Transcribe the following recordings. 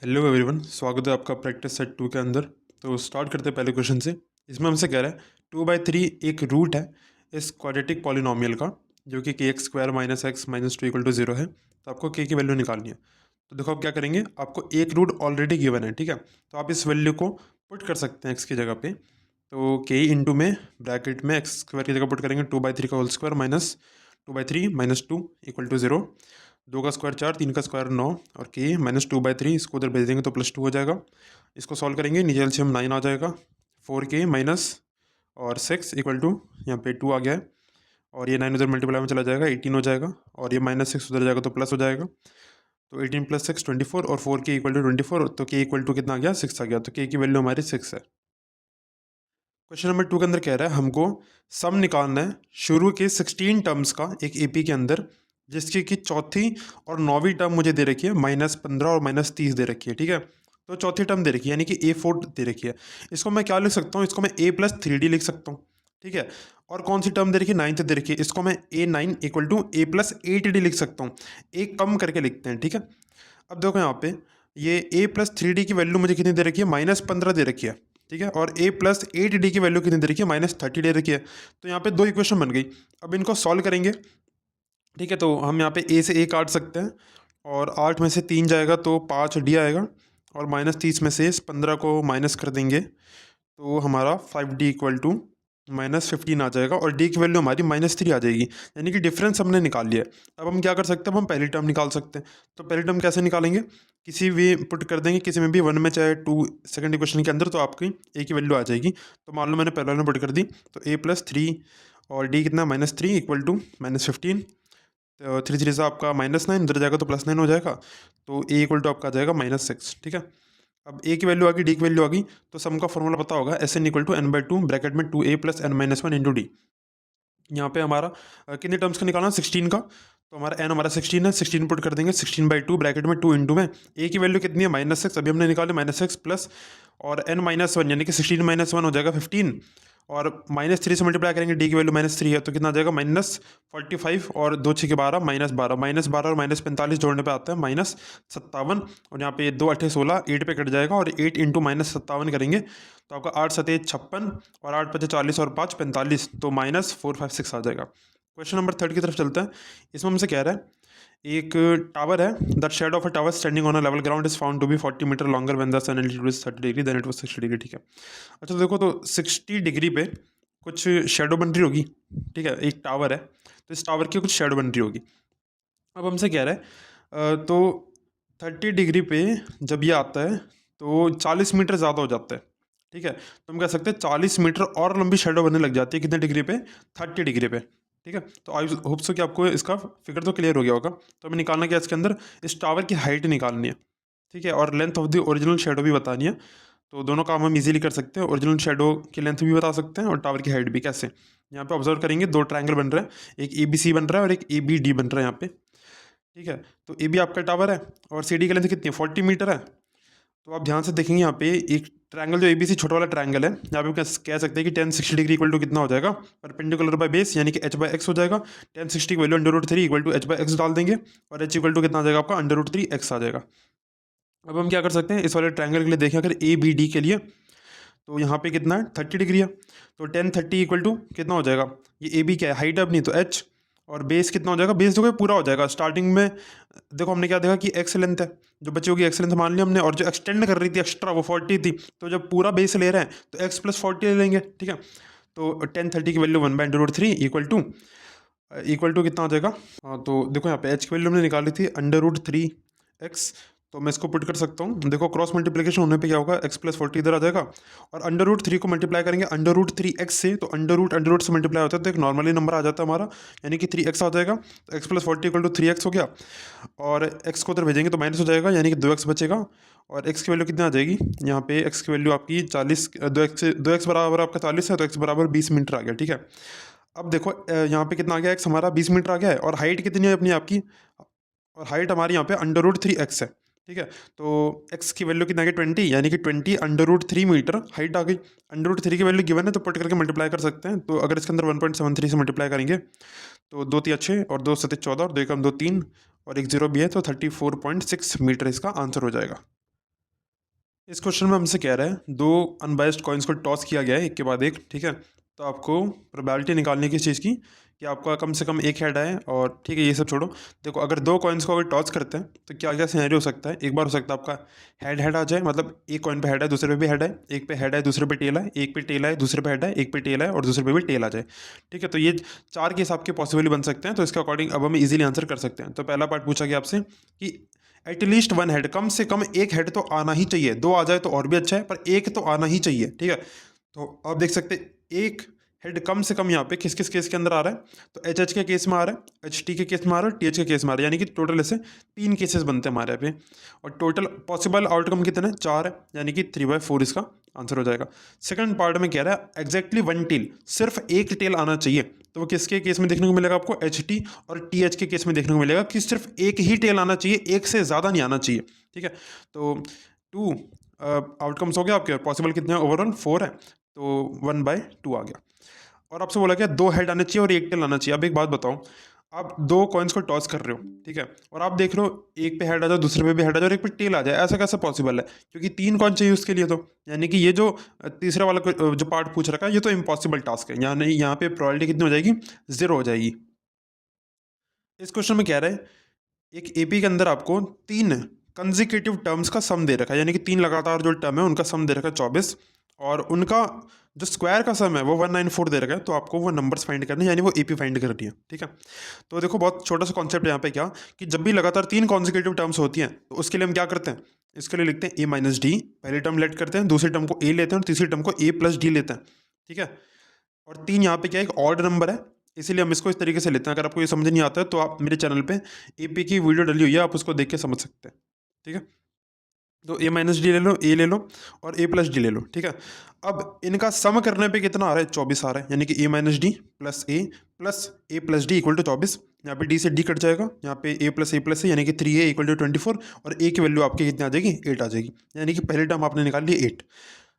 Hello everyone, स्वागत है आपका प्रैक्टिस सेट 2 के अंदर। तो स्टार्ट करते हैं पहले क्वेश्चन से। इसमें हमसे कह रहा है 2/3 एक रूट है इस क्वाड्रेटिक पॉलिनोमियल का, जो कि के x square minus x minus two equal to 0 है। तो आपको के की वैल्यू निकालनी है। तो देखो आप क्या करेंगे, आपको एक रूट ऑलरेडी गिवन है, ठीक है। तो आप इस वैल्यू को पुट कर सकते हैं एक्स की जगह पे। तो के इंटू में ब्रैकेट में एक्स स्क्वायर की जगह पुट करेंगे 2/3 का whole square minus 2/3 minus two equal to 0। 2 का स्क्वायर 4, 3 का स्क्वायर 9 और के माइनस 2/3 इसको उधर भेज देंगे तो +2 हो जाएगा। इसको सॉल्व करेंगे, नीचे एलसीएम 9 आ जाएगा। 4k माइनस और 6 इक्वल टू यहाँ पे 2 आ गया है, और ये 9 उधर मल्टीप्लाई में चला जाएगा 18 हो जाएगा, और ये -6 उधर जाएगा तो प्लस हो जाएगा। तो 18 + 6 24 और 4k इक्वल टू 24। तो के इक्वल टू कितना आ गया, 6 आ गया। तो के की वैल्यू हमारी 6 है। क्वेश्चन नंबर 2 के अंदर कह रहा है हमको सम निकालना है शुरू के 16 टर्म्स का एक एपी के अंदर, जिसकी कि चौथी और नौवीं टर्म मुझे दे रखी है -15 और -30 दे रखी है, ठीक है। तो चौथी टर्म दे रखी है यानी कि A4 दे रखी है। इसको मैं क्या लिख सकता हूँ, इसको मैं A+3D लिख सकता हूँ, ठीक है। और कौन सी टर्म दे रखी है, 9th दे रखी है, इसको मैं A9 इक्वल टू A+8D लिख सकता हूँ। एक कम करके लिखते हैं, ठीक है। अब देखो यहाँ पे ये A+3D की वैल्यू मुझे कितनी दे रखी है, -15 दे रखी है, ठीक है। और A+8D की वैल्यू कितनी दे रखी है, -30 दे रखी है। तो यहाँ पे दो इक्वेशन बन गई। अब इनको सॉल्व करेंगे, ठीक है। तो हम यहाँ पे ए से ए काट सकते हैं, और 8 में से 3 जाएगा तो 5D आएगा, और -30 में से इस 15 को माइनस कर देंगे तो हमारा 5D इक्वल टू -15 आ जाएगा, और D की वैल्यू हमारी -3 आ जाएगी। यानी कि डिफरेंस हमने निकाल लिया है। अब हम क्या कर सकते हैं, अब हम पहली टर्म निकाल सकते हैं। तो पहली टर्म कैसे निकालेंगे, किसी भी पुट कर देंगे, किसी में भी 1 में चाहे 2 सेकंड इक्वेशन के अंदर, तो आपकी ए की वैल्यू आ जाएगी। तो मान लो मैंने पहले वाले में पुट कर दी, तो A+3 और D कितना -3 इक्वल टू -15। तो 3 3 से आपका -9 इधर जाएगा तो +9 हो जाएगा। तो ए इक्वल टू आपका आ जाएगा -6, ठीक है। अब ए की वैल्यू आ गई, डी की वैल्यू आ गई, तो सम का फॉर्मूला पता होगा, SN equal to n/2 bracket में 2a + n-1 इंटू डी। यहाँ पे हमारा कितने टर्म्स का निकालना, 16 का। तो हमारा n हमारा 16 है, 16 पुट कर देंगे 16/2 ब्रैकेट में 2 इंटू में ए की वैल्यू कितनी है, -6, अभी हमने निकाले -6 प्लस और n-1 यानी कि 16 - 1 हो जाएगा 15, और -3 से मल्टीप्लाई करेंगे, डी की वैल्यू -3 है तो कितना आ जाएगा -45, और 2 6 के 12 -12 -12 और -45 जोड़ने पे आता है -57, और यहाँ पे 2 8 16 8 पे कट जाएगा, और 8 इंटू -57 करेंगे तो आपका 8 7 56 और 8 5 40 और 5 45, तो -456 आ जाएगा। क्वेश्चन नंबर 3 की तरफ चलते हैं। इसमें हमसे कह रहा है एक टावर है, the shade of a tower standing on a level ground is found to be 40 metre longer when the sun altitude is 30 degree then it was 60 degree, ठीक है। अच्छा तो देखो, तो 60 डिग्री पे कुछ शेडो बन रही होगी, ठीक है। एक टावर है तो इस टावर की कुछ शेडो बन रही होगी। अब हमसे कह रहा है तो 30 डिग्री पे जब ये आता है तो 40 मीटर ज़्यादा हो जाता है, ठीक है। तो हम कह सकते हैं 40 मीटर और लंबी शेडो बनने लग जाती है, कितने डिग्री पे, 30 डिग्री पे, ठीक है। तो आई होप सो कि आपको इसका फिगर तो क्लियर हो गया होगा। तो हमें निकालना क्या है इसके अंदर, इस टावर की हाइट निकालनी है, ठीक है, और length of the original shadow भी बतानी है। तो दोनों काम हम इजीली कर सकते हैं, ओरिजिनल शेडो की लेंथ भी बता सकते हैं और टावर की हाइट भी। कैसे, यहाँ पे ऑब्जर्व करेंगे, दो ट्रायंगल बन रहे हैं, एक ABC बन रहा है और एक ABD बन रहा है यहाँ पे, ठीक है। तो AB आपका टावर है और CD की लेंथ कितनी है, 40 मीटर है। तो आप ध्यान से देखेंगे यहाँ पे एक ट्रायंगल जो ABC छोटा वाला ट्रायंगल है, यहाँ पे कह सकते हैं कि tan 60 डिग्री इक्वल टू कितना हो जाएगा, परपेंडिकुलर बाय बेस यानी कि h/x हो जाएगा। tan 60 की वैल्यू √3 इक्वल टू h/x डाल देंगे, और h इक्वल टू कितना आ जाएगा आपका, √3x आ जाएगा। अब हम क्या कर सकते हैं, इस वाले ट्रायंगल के लिए देखें अगर ABD के लिए, तो यहाँ पे कितना है, 30 डिग्री है। तो tan 30 इक्वल टू कितना हो जाएगा, ये AB क्या है, हाइट अपनी, तो h, और बेस कितना हो जाएगा, बेस देखो ये पूरा हो जाएगा। स्टार्टिंग में देखो हमने क्या देखा कि x लेंथ है, जो बची होगी x लेंथ मान लिया हमने, और जो एक्सटेंड कर रही थी एक्स्ट्रा वो 40 थी, तो जब पूरा बेस ले रहे हैं तो x + 40 ले लेंगे, ठीक है। तो tan 30 की वैल्यू 1/√3 इक्वल टू कितना हो जाएगा। हाँ तो देखो यहाँ पे h की वैल्यू हमने निकाली थी √3x, तो मैं इसको पुट कर सकता हूँ। देखो क्रॉस मल्टीप्लिकेशन होने पे क्या होगा, x + 40 इधर आ जाएगा, और √3 को मल्टीप्लाई करेंगे √3x से, तो अंडर रूट से मल्टीप्लाई होता है तो एक नॉर्मली नंबर आ जाता है हमारा, यानी कि 3x आ जाएगा। तो x + 40 इक्वल टू 3x हो गया, और x को उधर भेजेंगे तो माइनस हो जाएगा, यानी कि 2x बचेगा, और x की वैल्यू कितनी आ जाएगी, यहाँ पे x की वैल्यू आपकी 40, 2x बराबर आपका 40 है, तो x बराबर 20 मीटर आ गया, ठीक है। अब देखो यहाँ पे कितना आ गया, x हमारा 20 मीटर आ गया है, और हाइट कितनी है अपनी आपकी, और हाइट हमारी यहाँ पे √3x है, ठीक है। तो x की वैल्यू कितना आ गई, 20, यानी कि 20 √3 मीटर हाइट आ गई। √3 की वैल्यू गिवन है तो पुट करके मल्टीप्लाई कर सकते हैं। तो अगर इसके अंदर 1.73 से मल्टीप्लाई करेंगे तो 2 3 6 और 2 7 14 और 2 1 2 3 और एक 0 भी है, तो 34.6 मीटर इसका आंसर हो जाएगा। इस क्वेश्चन में हमसे कह रहा है दो अनबायस्ड कॉइन्स को टॉस किया गया है एक के बाद एक, ठीक है। तो आपको प्रोबेबिलिटी निकालने की चीज़ की कि आपका कम से कम एक हेड आए, और ठीक है ये सब छोड़ो। देखो अगर दो कॉइन्स को अगर टॉस करते हैं तो क्या क्या सिनेरियो हो सकता है। एक बार हो सकता है आपका हेड हेड आ जाए, मतलब एक कॉइन पे हेड है दूसरे पे भी हेड है, एक पे हेड है दूसरे पे टेल है, एक पे टेल है दूसरे पे हेड है, एक पे टेल है और दूसरे पे भी टेल आ जाए, ठीक है। तो ये चार केस आपके पॉसिबली बन सकते हैं। तो इसके अकॉर्डिंग अब हम इजीली आंसर कर सकते हैं। तो पहला पार्ट पूछा गया आपसे कि एटलीस्ट वन हेड, कम से कम एक हेड तो आना ही चाहिए। दो आ जाए तो और भी अच्छा है, पर एक तो आना ही चाहिए, ठीक है। तो आप देख सकते हैं एक हेड कम से कम यहाँ पे किस किस केस के अंदर आ रहा है। तो एच एच के केस में आ रहा है, एच टी के केस में आ रहा है, टी एच के केस में आ रहा है, यानी कि टोटल ऐसे तीन केसेस बनते हैं हमारे यहाँ पे। और टोटल पॉसिबल आउटकम कितने हैं, चार है, यानी कि 3/4 इसका आंसर हो जाएगा। सेकंड पार्ट में कह रहा है एग्जैक्टली वन टेल, सिर्फ एक टेल आना चाहिए। तो वो किसके केस में देखने को मिलेगा आपको, एच टी और टी एच के केस में देखने को मिलेगा कि सिर्फ एक ही टेल आना चाहिए, एक से ज़्यादा नहीं आना चाहिए, ठीक है। तो टू आउटकम्स हो गया आपके, पॉसिबल कितने हैं, ओवरऑल 4 है, तो 1/2 आ गया। और आपसे बोला गया दो हेड आने चाहिए और एक टेल आना चाहिए। अब एक बात बताओ, आप दो कॉइन्स को टॉस कर रहे हो, ठीक है, और आप देख रहे हो एक पे हेड आ जाए दूसरे पे भी हेड आ जाए और एक पे टेल आ जाए, ऐसा कैसे पॉसिबल है, क्योंकि तीन कॉइन चाहिए उसके लिए। तो यानी कि ये जो तीसरे वाला जो पार्ट पूछ रखा है ये तो इम्पॉसिबल टास्क है, यहाँ नहीं, यहाँ पे प्रोबेबिलिटी कितनी हो जाएगी, 0 हो जाएगी। इस क्वेश्चन में कह रहे हैं एक एपी के अंदर आपको तीन कंजिक्यूटिव टर्म्स का सम दे रखा है, यानी कि तीन लगातार जो टर्म है उनका सम दे रखा है 24, और उनका जो स्क्वायर का सम है वो 194 दे रखा है। तो आपको वो नंबर्स फाइंड करने हैं, यानी वो एपी फाइंड करनी है, ठीक है। तो देखो बहुत छोटा सा कॉन्सेप्ट यहाँ पे क्या, कि जब भी लगातार तीन कॉन्जिक्यूटिव टर्म्स होती हैं तो उसके लिए हम क्या करते हैं, इसके लिए लिखते हैं ए माइनस डी, पहली टर्म लेट करते हैं, दूसरी टर्म को ए लेते हैं और तीसरी टर्म को ए प्लस डी लेते हैं, ठीक है। और तीन यहाँ पे क्या एक ऑड नंबर है, इसीलिए हम इसको इस तरीके से लेते हैं। अगर आपको ये समझ नहीं आता है तो आप मेरे चैनल पे एपी की वीडियो डली हुई है, आप उसको देख के समझ सकते हैं, ठीक है। तो ए माइनस डी ले लो, ए ले लो और ए प्लस डी ले लो, ठीक है। अब इनका सम करने पे कितना आ रहा है, 24 आ रहा है, यानी कि A minus D plus A plus D equal to 24। यहाँ पे डी से डी कट जाएगा, यहाँ पे ए प्लस है, यानी कि 3a इक्वल टू 24, और ए की वैल्यू आपकी कितनी आ जाएगी, 8 आ जाएगी, यानी कि पहले टर्म आपने निकाल ली 8।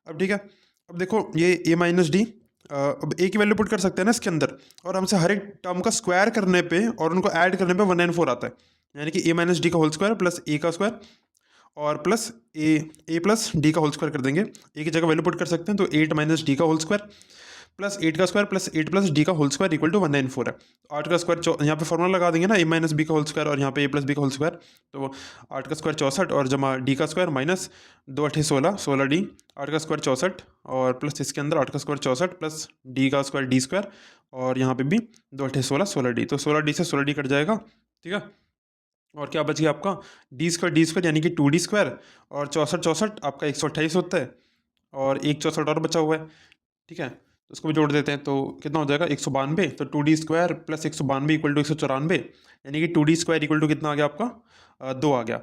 अब ठीक है, अब देखो ये ए माइनस डी, अब ए की वैल्यू पुट कर सकते हैं ना इसके अंदर, और हमसे हर एक टर्म का स्क्वायर करने पे और उनको ऐड करने पे 194 आता है, यानी कि ए माइनस डी का होल स्क्वायर प्लस ए का स्क्वायर और प्लस ए प्लस डी का होल स्क्वायर कर देंगे। ए की जगह वैल्यू पुट कर सकते हैं, तो 8 माइनस डी का होल स्क्वायर प्लस 8 का स्क्वायर प्लस 8 प्लस डी का होल स्क्वायर इक्वल टू 194 है। तो 8 का स्क्वायर यहाँ पे फॉर्मूला लगा देंगे ना, ए माइनस बी का होल स्क्वायर और यहाँ पे ए प्लस बी का होल स्क्वायर, तो 8 का स्क्वायर 64 और जमा डी का स्क्वायर माइनस 2 8 16 16 डी, 8 का स्क्वायर 64 और प्लस इसके अंदर 8 का स्क्वायर 64 प्लस डी का स्क्वायर डी स्क्वायर, और यहाँ पे भी 2 8 16 16 डी, तो 16 डी से 16 डी कट जाएगा, ठीक है। और क्या बच गया आपका, डी स्क्वायर यानी कि 2d स्क्वायर, और 64 64 आपका 128 होता है, और एक 64 और बचा हुआ है, ठीक है। तो उसको भी जोड़ देते हैं, तो कितना हो जाएगा 192, तो 2d square plus 192 equal to 194, यानी कि 2d स्क्वायर इक्वल टू कितना आ गया आपका, 2 आ गया।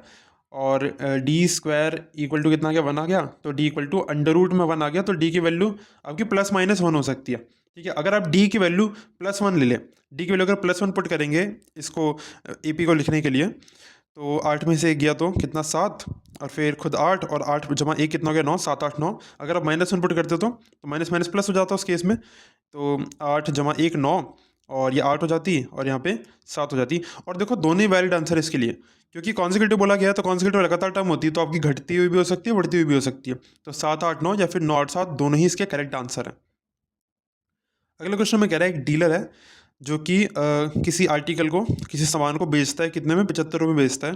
और डी स्क्वायर इक्वल टू कितना आ गया, 1 आ गया, तो D equal to under root में 1 आ गया, तो डी की वैल्यू आपकी +-1 हो सकती है, ठीक है। अगर आप डी की वैल्यू +1 ले लें, डी की वैल्यू अगर +1 पुट करेंगे इसको ए को लिखने के लिए, तो 8 में से एक गया तो कितना 7, और फिर खुद 8 और 8 जमा 1 कितना हो गया 9, 7 8 9। अगर आप -1 पुट करते तो माइनस माइनस प्लस हो जाता उस केस में, तो 8 जमा 1 9, और ये 8 हो जाती और यहाँ पे 7 हो जाती। और देखो दोनों ही वैलिड आंसर है इसके लिए, क्योंकि कॉन्जिक्यूटिव बोला गया है, तो कॉन्जिक्यूटिव लगातार टर्म होती है, तो आपकी घटती हुई भी हो सकती है बढ़ती हुई भी हो सकती है। तो 7 8 9 या फिर 9 8 7 दोनों ही इसके करेक्ट आंसर हैं। अगले क्वेश्चन में कह रहा है एक डीलर है जो कि किसी आर्टिकल को, किसी सामान को बेचता है, कितने में, 75 रुपये बेचता है।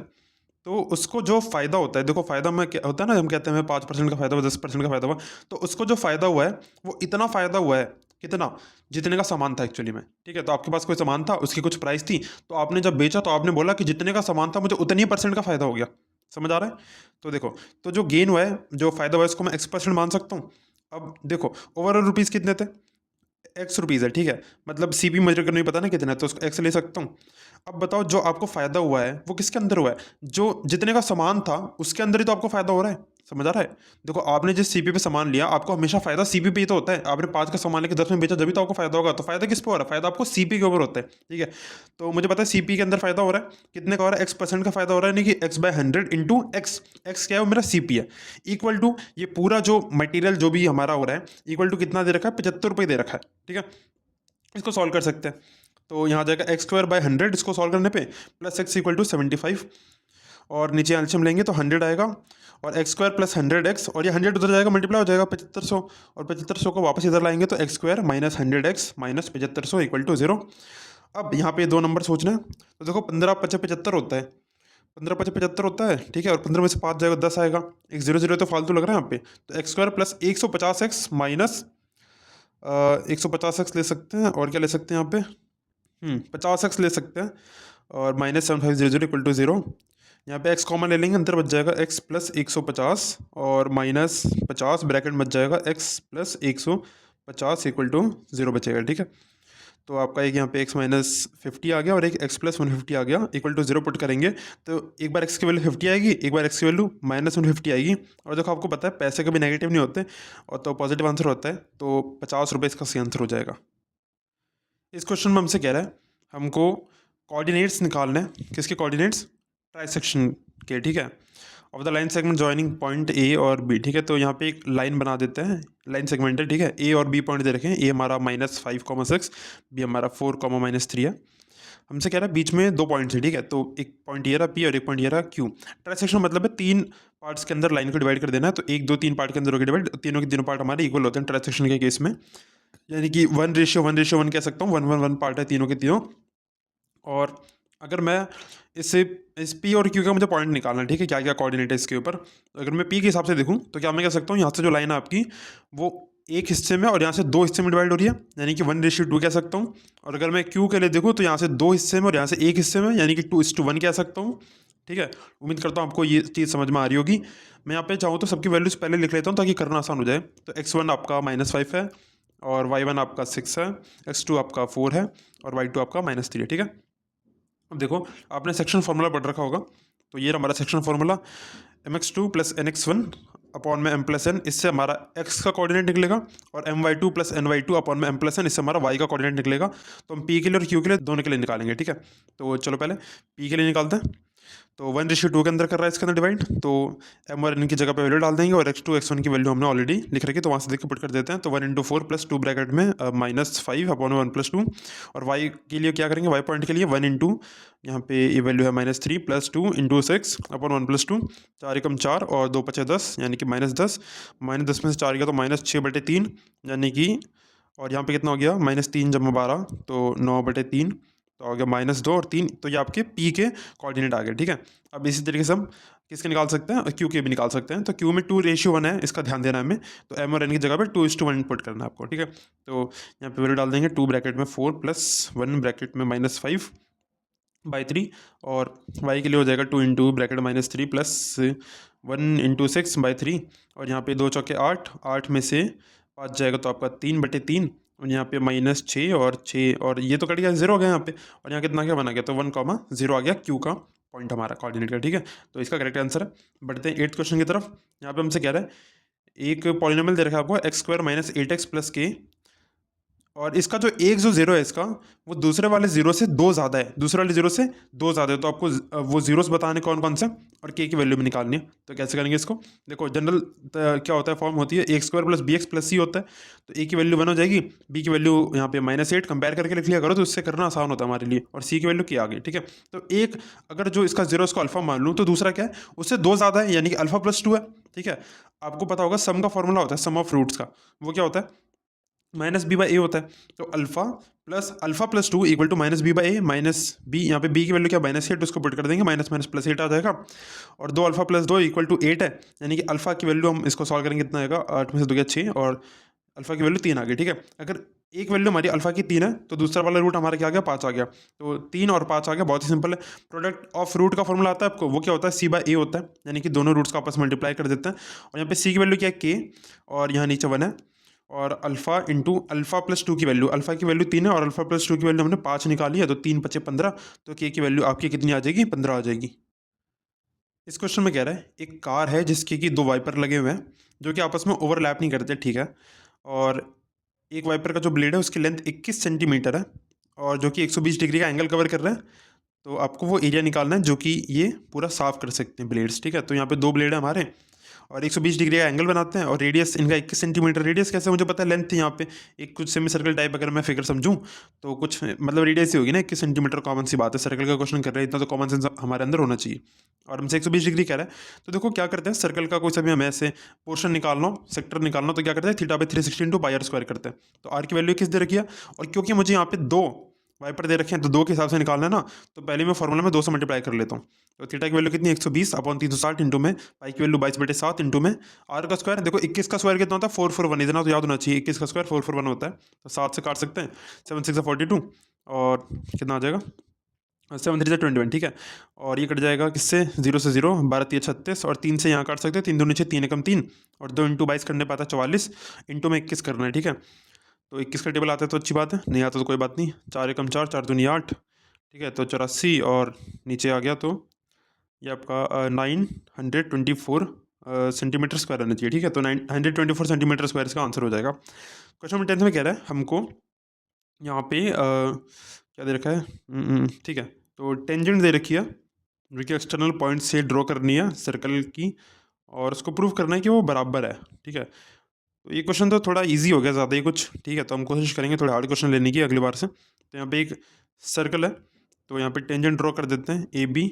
तो उसको जो फ़ायदा होता है, देखो फ़ायदा में क्या होता है ना, हम कहते हैं हमें 5% का फ़ायदा हुआ, 10% का फ़ायदा हुआ, तो उसको जो फ़ायदा हुआ है वो इतना फ़ायदा हुआ है, कितना, जितने का सामान था एक्चुअली में, ठीक है। तो आपके पास कोई सामान था, उसकी कुछ प्राइस थी, तो आपने जब बेचा तो आपने बोला कि जितने का सामान था मुझे उतनी ही % का फ़ायदा हो गया, समझ आ रहा है। तो देखो, तो जो गेन हुआ है, जो फ़ायदा हुआ है, उसको मैं x% मान सकता हूँ। अब देखो ओवरऑल रुपीज़ कितने थे, एक्स रुपीज़ है, ठीक है, मतलब सी पी मेजर करने में पता ना कितना है, तो उसको एक्स ले सकता हूँ। अब बताओ जो आपको फ़ायदा हुआ है वो किसके अंदर हुआ है, जो जितने का सामान था उसके अंदर ही तो आपको फ़ायदा हो रहा है, समझ आ रहा है। देखो आपने जिस सीपी पे सामान लिया, आपको हमेशा फ़ायदा सीपी पे ही तो होता है। आपने 5 का सामान लेकर 10 में बेचा, जब भी तो आपको फ़ायदा होगा। तो फ़ायदा किस पे हो रहा है, फ़ायदा आपको सीपी के ऊपर होता है, ठीक है। तो मुझे पता है सीपी के अंदर फ़ायदा हो रहा है, कितने का हो रहा है, x% का फ़ायदा हो रहा है, यानी कि x/100 इंटू एक्स, एक्स क्या है वो मेरा सीपी है, इक्वल टू ये पूरा जो मटेरियल जो भी हमारा हो रहा है, इक्वल टू कितना दे रखा है, 75 रुपये दे रखा है, ठीक है। इसको सॉल्व कर सकते हैं, तो यहाँ जाएगा x² बाय 100, इसको सॉल्व करने पे प्लस x इक्वल टू 75, और नीचे एलसीएम लेंगे तो 100 आएगा और एक्स स्क्वायर प्लस 100x, और ये 100 उधर जाएगा मल्टीप्लाई हो जाएगा 7500, और 7500 को वापस इधर लाएंगे तो x square minus 100x minus 7500 equal to 0। अब यहाँ पे दो नंबर सोचना है, तो देखो 15 पचे 75 होता है, 15 पचे 75 होता है, ठीक है, और 15 में से 5 जाएगा 10 आएगा, एक जीरो जीरो तो फालतू लग रहा है यहाँ पे, तो x square plus 150x minus 150x ले सकते हैं, और क्या ले सकते हैं यहाँ पे 50x ले सकते हैं, और माइनस 7500 इक्वल टू 0। यहाँ पे x कॉमन ले लेंगे, अंदर बच जाएगा x प्लस 150 और माइनस 50 ब्रैकेट बच जाएगा x प्लस 150 इक्वल टू 0 बचेगा, ठीक है। तो आपका एक यहाँ पे x माइनस 50 आ गया और एक x प्लस 150 आ गया, इक्वल टू 0 पुट करेंगे तो एक बार x की वैल्यू 50 आएगी, एक बार x की वैल्यू माइनस 150 आएगी। और देखो आपको पता है पैसे कभी नेगेटिव नहीं होते, और तो पॉजिटिव आंसर होता है, तो 50 रुपये इसका सही आंसर हो जाएगा। इस क्वेश्चन में हमसे कह रहा है हमको कोऑर्डिनेट्स निकालना है, किसके कोऑर्डिनेट्स, ट्राइसेक्शन के, ठीक है, of the line segment joining point A और बी, ठीक है। तो यहाँ पे एक लाइन बना देते हैं, लाइन सेगमेंट है, ठीक है, ए और बी पॉइंट दे रखे हैं, ए हमारा -5,6, बी हमारा 4,-3 है। हमसे कह रहा है बीच में दो पॉइंट्स है, ठीक है, तो एक पॉइंट ये रहा पी और एक पॉइंट ये रहा क्यू। ट्राइसेक्शन मतलब है 3 पार्ट्स के अंदर लाइन को डिवाइड कर देना है, तो 1 2 3 पार्ट के अंदर होकर डिवाइड, तीनों के तीनों पार्ट हमारे इक्वल होते हैं ट्राइसेक्शन के केस में, यानी कि 1:1:1 कह सकता हूँ, 1:1 पार्ट है तीनों के तीनों। और अगर मैं इस पी और क्यू का मुझे पॉइंट निकालना है, ठीक है, क्या क्या कोऑर्डिनेट है इसके ऊपर, तो अगर मैं पी के हिसाब से देखूँ तो क्या मैं कह सकता हूँ, यहाँ से जो लाइन है आपकी वो एक हिस्से में और यहाँ से दो हिस्से में डिवाइड हो रही है, यानी कि 1:2 कह सकता हूँ। और अगर मैं क्यू के लिए देखूँ तो यहाँ से दो हिस्से में और यहाँ से एक हिस्से में, यानी कि 2:1 कह सकता हूँ, ठीक है। उम्मीद करता हूँ आपको ये चीज़ समझ में आ रही होगी। मैं यहाँ पे चाहूँ तो सबकी वैल्यूज पहले लिख लेता हूँ ताकि करना आसान हो जाए। तो x1 आपका -5 है, और y1 आपका 6 है, x2 आपका 4 है, और y2 आपका -3 है, ठीक है। अब देखो आपने सेक्शन फार्मूला पढ़ रखा होगा, तो ये हमारा section formula mx2 plus nx1 upon में m प्लस n, इससे हमारा x का कोऑर्डिनेट निकलेगा, और my2 प्लस ny2 अपॉन में m प्लस n, इससे हमारा y का कोऑर्डिनेट निकलेगा। तो हम p के लिए और q के लिए दोनों के लिए निकालेंगे, ठीक है। तो चलो पहले p के लिए निकालते हैं। तो 1:2 के अंदर कर रहा है इसके अंदर डिवाइड, तो m और n की जगह पे वैल्यू डाल देंगे, और x2 x1 की वैल्यू हमने ऑलरेडी लिख रखी है, तो वहाँ से देख के पुट कर देते हैं। तो 1 × 4 + 2 ब्रैकेट में -5 अपॉन 1 + 2, और y के लिए क्या करेंगे, y पॉइंट के लिए 1 × यहाँ पे ये वैल्यू है -3 + 2 × 6 अपॉन 1 + 2, 4 एकम 4 और 2 × 10 यानी कि -10, -10 में से 4 गया तो -6/3, यानी कि, और यहाँ पे कितना हो गया -3 × 12 तो 9/3, तो आ गया -2 और 3, तो ये आपके p के कोऑर्डिनेट आ गए, ठीक है। अब इसी तरीके से हम किसके निकाल सकते हैं, क्यू के भी निकाल सकते हैं। तो क्यू में 2:1 है, इसका ध्यान देना है हमें, तो m और n की जगह पे 2:1 पुट करना है आपको, ठीक है। तो यहाँ पे वैल्यू डाल देंगे, 2 ब्रैकेट में 4 + 1 ब्रैकेट में -5/3, और y के लिए हो जाएगा 2 × ब्रैकेट -3 + 1 × 6/3, और यहाँ पे 2 चौके 8, 8 में से 5 जाएगा तो आपका 3/3, और यहाँ पे -6 और 6, और ये तो कट गया 0 हो गया यहाँ पे, और यहाँ कितना क्या बना गया, तो 1,0 आ गया क्यू का पॉइंट हमारा कोऑर्डिनेट का, ठीक है। तो इसका करेक्ट आंसर है। बढ़ते हैं 8th क्वेश्चन की तरफ। यहाँ पे हमसे कह रहा है एक पॉलिनोमियल दे रखा है आपको x² - 8x + k, और इसका जो एक जो जीरो है इसका, वो दूसरे वाले जीरो से 2 ज़्यादा है, दूसरे वाले जीरो से 2 ज़्यादा है, तो आपको वो जीरोस बताने कौन कौन से, और के की वैल्यू भी निकालनी है। तो कैसे करेंगे इसको, देखो जनरल क्या होता है, फॉर्म होती है x² + bx + c होता है, तो a की वैल्यू 1 हो जाएगी, b की वैल्यू यहाँ पे -8 कंपेयर करके लिख लिया करो, तो उससे करना आसान होता है हमारे लिए, और c की वैल्यू क्या आ गई, ठीक है। तो एक अगर जो इसका जीरो इसको अल्फा मान लूँ, तो दूसरा क्या है, उससे 2 ज़्यादा है, यानी कि अल्फा +2 है, ठीक है। आपको पता होगा सम का फॉर्मूला होता है, सम ऑफ रूट्स का, वो क्या होता है, -b/a होता है। तो अल्फा+2 equal to -b/a minus B, यहाँ पे b की वैल्यू क्या -8, उसको पुट कर देंगे, -+8 आ जाएगा, और 2 अल्फा+2 इक्वल टू 8 है, यानी कि अल्फा की वैल्यू हम इसको सॉल्व करेंगे कितना आएगा, 8 में से 2 गया 6, और अल्फा की वैल्यू 3 आ गई, ठीक है। अगर एक वैल्यू हमारी अल्फा की 3 है, तो दूसरा वाला रूट हमारा क्या आ गया, 5 आ गया, तो 3 और 5 आ गया, बहुत ही सिंपल है। प्रोडक्ट ऑफ रूट का फॉर्मूला आता है आपको, वो क्या होता है, c/a होता है, यानी कि दोनों रूट्स का आपस में मल्टीप्लाई कर देते हैं, और यहाँ पे c की वैल्यू क्या है, k, और यहाँ नीचे 1 है, और अल्फा इंटू अल्फा+2 की वैल्यू, अल्फा की वैल्यू 3 है और अल्फा+2 की वैल्यू हमने 5 निकाली है, तो 3 × 5 = 15, तो के की वैल्यू आपकी कितनी आ जाएगी, 15 आ जाएगी। इस क्वेश्चन में कह रहा है एक कार है जिसके कि 2 वाइपर लगे हुए हैं जो कि आपस में ओवरलैप नहीं करते, ठीक है, और एक वाइपर का जो ब्लेड है उसकी लेंथ 21 सेंटीमीटर है, और जो कि 120 डिग्री का एंगल कवर कर रहा है, तो आपको वो एरिया निकालना है जो कि ये पूरा साफ कर सकते हैं ब्लेड्स, ठीक है। तो यहाँ पे 2 ब्लेड है हमारे और 120 डिग्री का एंगल बनाते हैं और रेडियस इनका 21 सेंटीमीटर। रेडियस कैसे मुझे पता है, लेंथ थी यहाँ पे एक कुछ सेमी सर्कल टाइप अगर मैं फिगर समझूं तो कुछ मतलब रेडियस ही होगी ना 21 सेंटीमीटर। कॉमन सी बात है, सर्कल का क्वेश्चन कर रहे हैं, इतना तो कॉमन सेंस हमारे अंदर होना चाहिए। और हमसे 120 डिग्री कह रहा है, तो देखो क्या करते हैं, सर्कल का कोई सा भी हमें ऐसे पोर्शन निकालना हो, सेक्टर निकालना हो, तो क्या करते हैं, theta by 360 into pi r square करते हैं। तो आर की वैल्यू किस दे रखी है, और क्योंकि मुझे यहाँ पे 2 वाइपर दे रखे हैं तो 2 के हिसाब से निकालना है ना, तो पहले मैं फॉर्मूला में 2 से मल्टीप्लाई कर लेता हूँ। तो थीटा की वैल्यू कितनी 120 अपॉन 360 इंटू में, पाई की वैल्यू 22/7 इंटू में आर का स्क्वायर। देखो 21 का स्क्वायर कितना होता है 441, इतना तो याद होना चाहिए, 21 का स्क्वायर 441 होता है। तो 7 से काट सकते हैं, 7 6 42 और कितना आ जाएगा 7 3 21, ठीक है। और ये कट जाएगा किससे, 0 से 0, 12 3 36 और 3 से यहाँ काट सकते हैं, 3 2 नीचे 3 एकम 3 और 2 इंटू 22 करने पाता 44 इंटू में 21 करना है, ठीक है। तो 21 का टेबल आता है तो अच्छी बात है, नहीं आता तो कोई बात नहीं। 4 एकम 4, 4 दूनी 8, ठीक है। तो 84 और नीचे आ गया तो ये आपका 924 सेंटीमीटर स्क्वायर आना चाहिए, ठीक है। तो 924 सेंटीमीटर स्क्वायर इसका आंसर हो जाएगा। क्वेश्चन नंबर 10 में कह रहा है हमको यहाँ पे क्या दे रखा है, ठीक है। तो टेंजेंट दे रखी है जो कि एक्सटर्नल पॉइंट से ड्रॉ करनी है सर्कल की और उसको प्रूव करना है कि वो बराबर है, ठीक है। तो ये क्वेश्चन तो थोड़ा इजी हो गया ज़्यादा ही कुछ, ठीक है। तो हम कोशिश करेंगे थोड़ा हार्ड क्वेश्चन लेने की अगली बार से। तो यहाँ पे एक सर्कल है, तो यहाँ पे टेंजेंट ड्रॉ कर देते हैं ए बी,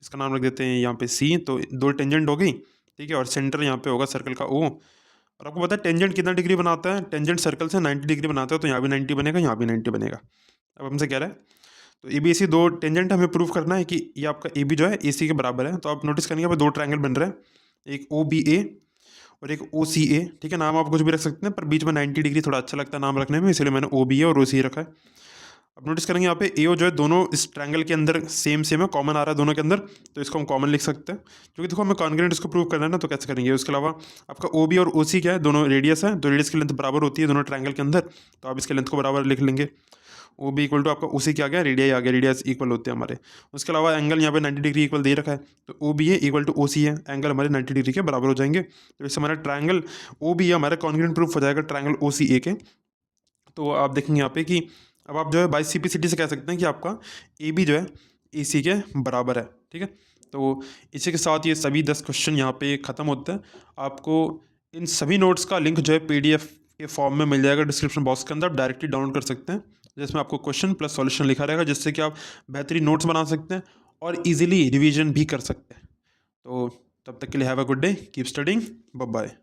इसका नाम रख देते हैं यहाँ पे सी। तो 2 टेंजेंट हो गई, ठीक है। और सेंटर यहाँ पे होगा सर्कल का ओ। और आपको पता है टेंजेंट कितना डिग्री बनाता है, टेंजेंट सर्कल से 90 डिग्री बनाता है। तो यहाँ भी 90 बनेगा, यहाँ भी 90 बनेगा। अब हमसे कह रहा है तो A B A C 2 tangent हमें प्रूव करना है कि ये आपका ए बी जो है ए सी के बराबर है। तो आप नोटिस करेंगे यहाँ पे 2 ट्रायंगल बन रहे हैं, एक ओ बी ए और एक ओ सी ए, ठीक है। नाम आप कुछ भी रख सकते हैं पर बीच में 90 डिग्री थोड़ा अच्छा लगता है नाम रखने में, इसलिए मैंने ओ बी ए और ओ सी ए रखा है। अब नोटिस करेंगे यहाँ पे ए ओ जो है दोनों इस ट्रायंगल के अंदर सेम सेम है, कॉमन आ रहा है दोनों के अंदर, तो इसको हम कॉमन लिख सकते हैं। क्योंकि देखो हमें कॉन्ग्रेंट इसको प्रूव करना है ना, तो कैसे करेंगे। उसके अलावा आपका ओ बी और ओ सी क्या है, दोनों रेडियस है, तो रेडियस की लेंथ बराबर होती है दोनों ट्रायंगल के अंदर, तो आप इसके लेंथ को बराबर लिख लेंगे। ओ बी इक्वल टू आपका ओ सी क्या आ गया, रेडियाई आ गया, रेडियस इक्वल होते हैं हमारे। उसके अलावा एंगल यहाँ पे 90 डिग्री इक्वल दे रखा है, तो ओ बी ए इक्वल टू ओ सी है, एंगल हमारे 90 डिग्री के बराबर हो जाएंगे। तो इससे हमारा ट्रायंगल ओ बी ए हमारा कॉन्ग्रेंट प्रूफ हो जाएगा ट्रायंगल ओ सी ए के। तो आप देखेंगे यहाँ पे कि अब आप जो है बाई सिंपलिसिटी से कह सकते हैं कि आपका ए बी जो है ए सी के बराबर है, ठीक है। तो इसी के साथ ये सभी 10 क्वेश्चन यहाँ पे ख़त्म होते हैं। आपको इन सभी नोट्स का लिंक जो है PDF के फॉर्म में मिल जाएगा डिस्क्रिप्शन बॉक्स के अंदर, आप डायरेक्टली डाउनलोड कर सकते हैं, जिसमें आपको क्वेश्चन प्लस सॉल्यूशन लिखा रहेगा, जिससे कि आप बेहतरीन नोट्स बना सकते हैं और इजीली रिवीजन भी कर सकते हैं। तो तब तक के लिए have a good day, keep studying, bye bye.